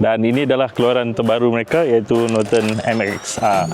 Dan ini adalah keluaran terbaru mereka, iaitu Norton MXR.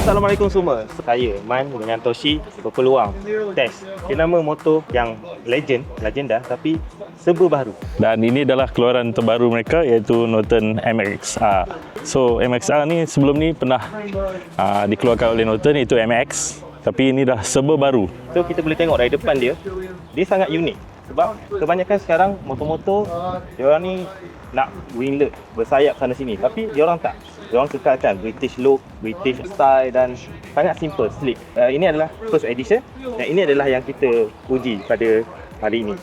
Assalamualaikum semua. Saya Man dengan Toshi berpeluang test jenama motor yang legenda tapi serba baru. Dan ini adalah keluaran terbaru mereka, iaitu Norton MXR. So MXR ni sebelum ni pernah dikeluarkan oleh Norton, iaitu MX, tapi ini dah serba baru. So kita boleh tengok dari depan dia sangat unik. Sebab kebanyakan sekarang motor-motor diorang ni nak winglet, bersayap sana sini, tapi diorang tak. Diorang kekalkan British look, British style dan sangat simple, sleek. Ini adalah first edition dan ini adalah yang kita uji pada hari ini.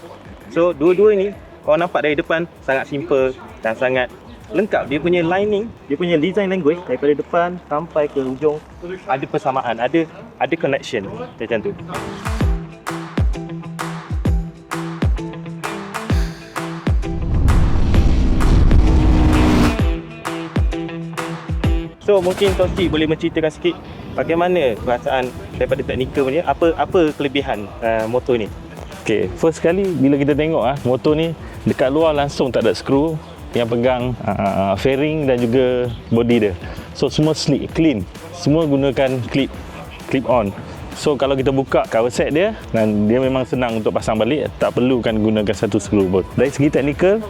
So dua-dua ni kau nampak dari depan sangat simple dan sangat lengkap. Dia punya lining, dia punya design language daripada depan sampai ke hujung ada persamaan, ada connection macam tu. So mungkin Toshi boleh menceritakan sikit bagaimana perasaan daripada teknikal punya, apa kelebihan motor ni? Okay, first kali bila kita tengok motor ni dekat luar langsung tak ada skru yang pegang fairing dan juga body dia. So semua sleek, clean. Semua gunakan clip on. So kalau kita buka cover set dia, dan dia memang senang untuk pasang balik, tak perlukan gunakan satu skru pun. Dari segi teknikal,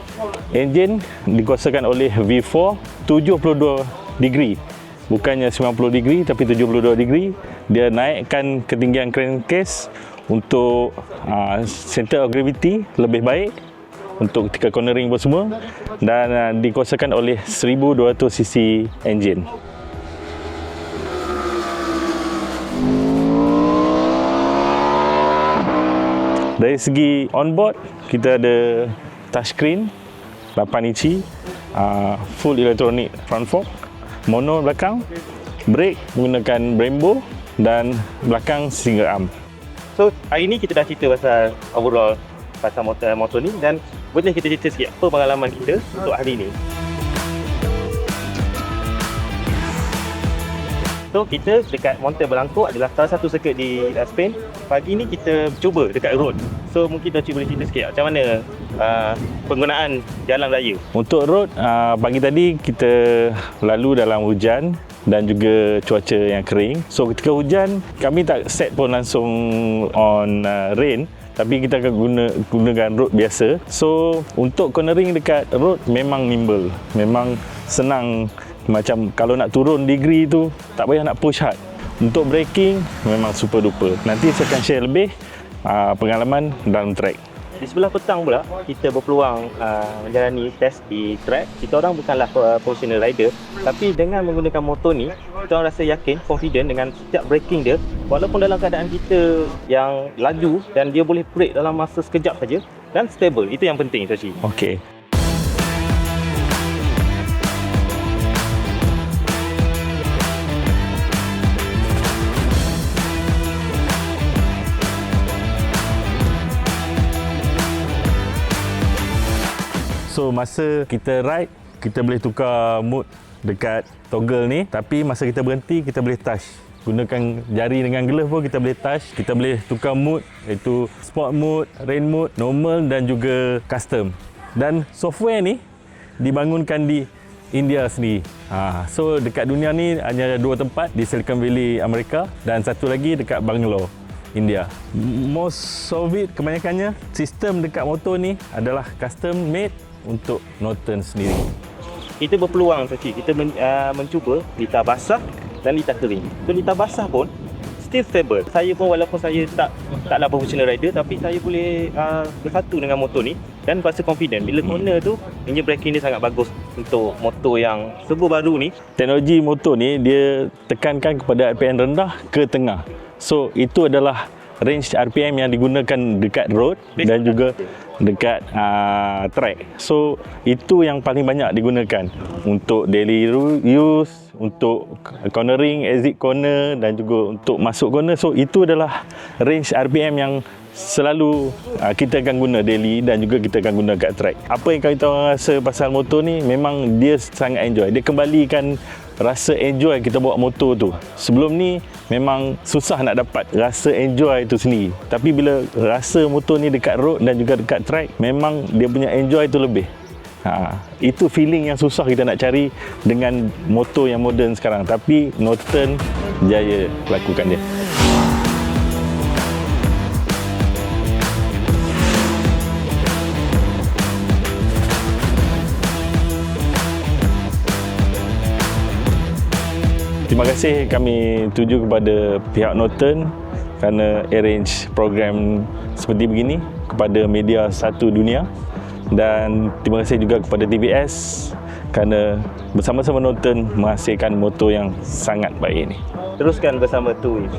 enjin dikuasakan oleh V4 72 degree. Bukannya 90 degree tapi 72 degree. Dia naikkan ketinggian crankcase untuk center of gravity lebih baik untuk ketika cornering pun semua, dan dikuasakan oleh 1200cc engine. Dari segi onboard, kita ada touchscreen 8 inci, full electronic front fork, mono belakang, brake menggunakan Brembo dan belakang single arm. So hari ni kita dah cerita pasal overall pasal motor ni, dan boleh kita cerita sikit apa pengalaman kita untuk hari ni. So kita dekat Monte Blanco adalah salah satu sirkuit di Spain. Pagi ni kita cuba dekat road. So mungkin Toshi boleh cerita sikit macam mana penggunaan jalan raya. Untuk road, pagi tadi kita lalu dalam hujan dan juga cuaca yang kering. So ketika hujan, kami tak set pun langsung on rain, tapi kita akan gunakan road biasa. So untuk cornering dekat road memang nimble, memang senang. Macam kalau nak turun degree tu tak payah nak push hard. Untuk braking memang super duper. Nanti saya akan share lebih pengalaman dalam track. Di sebelah petang pula kita berpeluang menjalani test di track. Kita orang bukanlah professional rider, tapi dengan menggunakan motor ni kita orang rasa yakin, confident dengan setiap braking dia. Walaupun dalam keadaan kita yang laju, dan dia boleh brake dalam masa sekejap saja dan stable. Itu yang penting, Toshi. Okey. So masa kita ride, kita boleh tukar mood dekat toggle ni, tapi masa kita berhenti kita boleh touch. Gunakan jari dengan glove pun kita boleh touch. Kita boleh tukar mood, iaitu sport mode, rain mode, normal dan juga custom. Dan software ni dibangunkan di India sendiri. So dekat dunia ni hanya ada 2 tempat, di Silicon Valley Amerika dan satu lagi dekat Bangalore, India. Most of it, kebanyakannya sistem dekat motor ni adalah custom made untuk Norton sendiri. Kita berpeluang, Toshi, kita mencuba litar basah dan litar kering. So litar basah pun still stable. Saya pun walaupun saya taklah professional rider, tapi saya boleh bersatu dengan motor ni dan rasa confident. Bila corner tu, engine braking dia sangat bagus untuk motor yang serba baru ni. Teknologi motor ni dia tekankan kepada RPM rendah ke tengah. So itu adalah range RPM yang digunakan dekat road dan juga dekat track. So itu yang paling banyak digunakan untuk daily use, untuk cornering, exit corner dan juga untuk masuk corner. So itu adalah range RPM yang selalu kita akan guna daily dan juga kita akan guna kat track. Apa yang kita orang rasa pasal motor ni, memang dia sangat enjoy. Dia kembalikan rasa enjoy kita bawa motor tu. Sebelum ni memang susah nak dapat rasa enjoy tu sendiri. Tapi bila rasa motor ni dekat road dan juga dekat track, memang dia punya enjoy tu lebih. Itu feeling yang susah kita nak cari dengan motor yang moden sekarang. Tapi Norton jaya lakukan dia. Terima kasih kami tuju kepada pihak Norton kerana arrange program seperti begini kepada media satu dunia, dan terima kasih juga kepada TVS kerana bersama-sama Norton menghasilkan motor yang sangat baik ini. Teruskan bersama TUI.